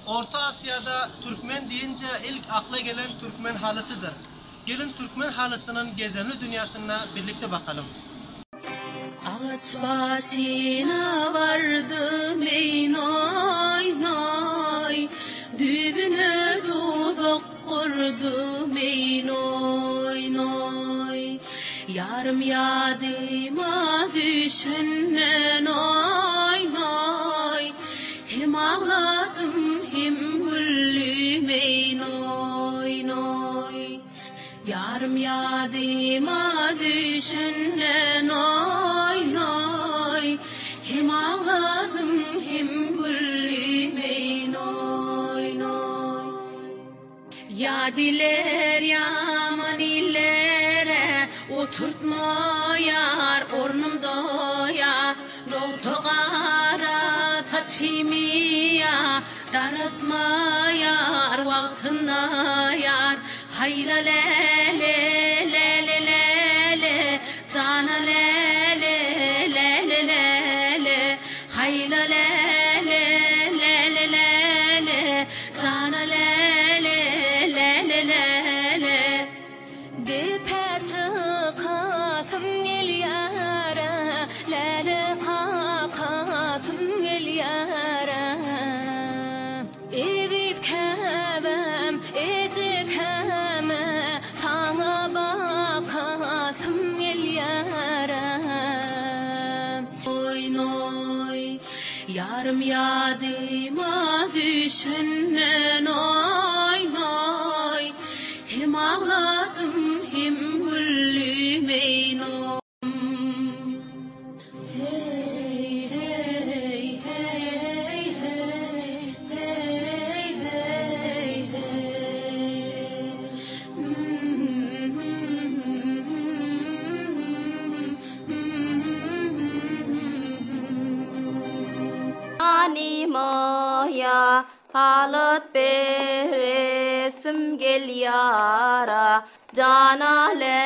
Orta Asya'da Türkmen deyince ilk akla gelen Türkmen halısıdır. Gelin Türkmen halısının gizemli dünyasına birlikte bakalım. Ağaç başına vardım ey noy noy, dübüne dudak kurdum ey noy noy. Yarım yadıma düşünne noy noy, hem ağladım hem güldüm ey noy noy. Yarım yadıma düşünne noy noy, hem ağladım hem güldüm ey noy noy. Yadiler yaman illere oturtma yar ornumda ya, roğtogara taçimi ya, daratma yar vaktında yar. Hayla le le le le le le, cana le le le le le le. Hayla le le le le le le, cana le le le le le le. De peçakatım gel yara, lele kakatım gel yara. Edip kebem ecik yarım yadıma düşünne noy noy, hem ağladım hem güldüm ey noy. Hey hey hey hey hey hey hey. Animaya halat beresim gel yara, cana le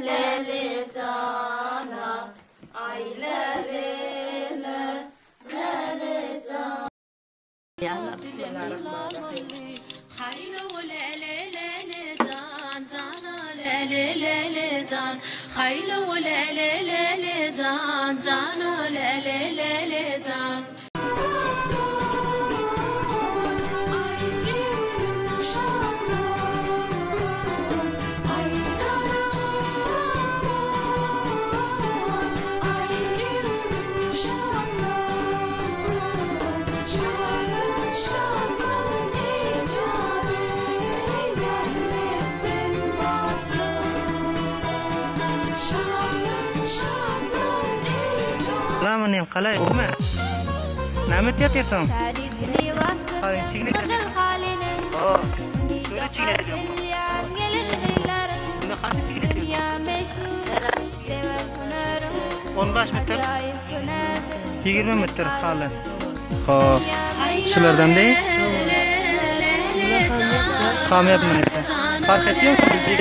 le le cana, ay le le le le cana. Ya Bismillahirrahmanirrahim. Haylo le le le le can, cana le le le le can. Haylo le le le le can, cana le le le le can. Selamünaleyküm. Qalay, o'rma. Nima qilyapsan? Nima qancha chigit? 15 metr. 20 metr hali. Xo'p. Shulardan-da? Qamayapman esa. Farq etmaydi.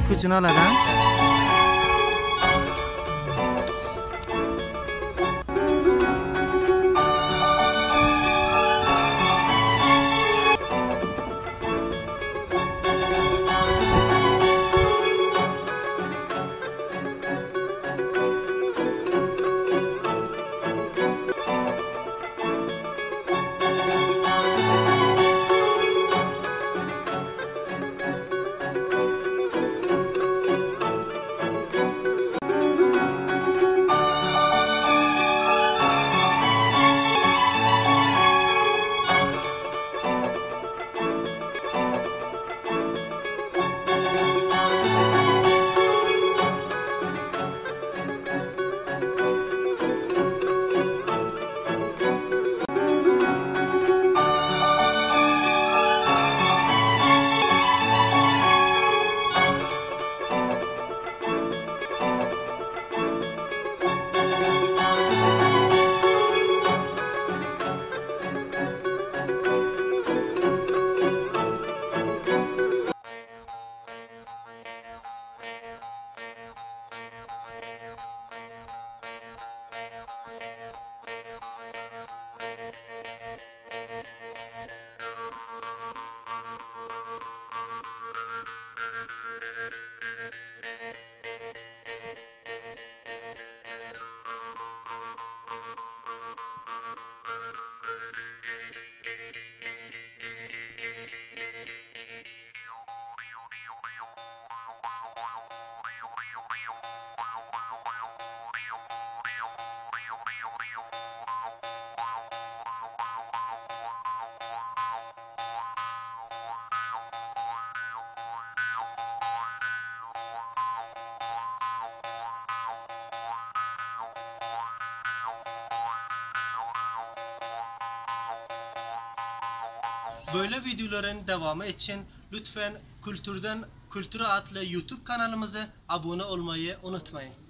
gücünü aladan. Böyle videoların devamı için lütfen Kültürden Kültüre adlı YouTube kanalımıza abone olmayı unutmayın.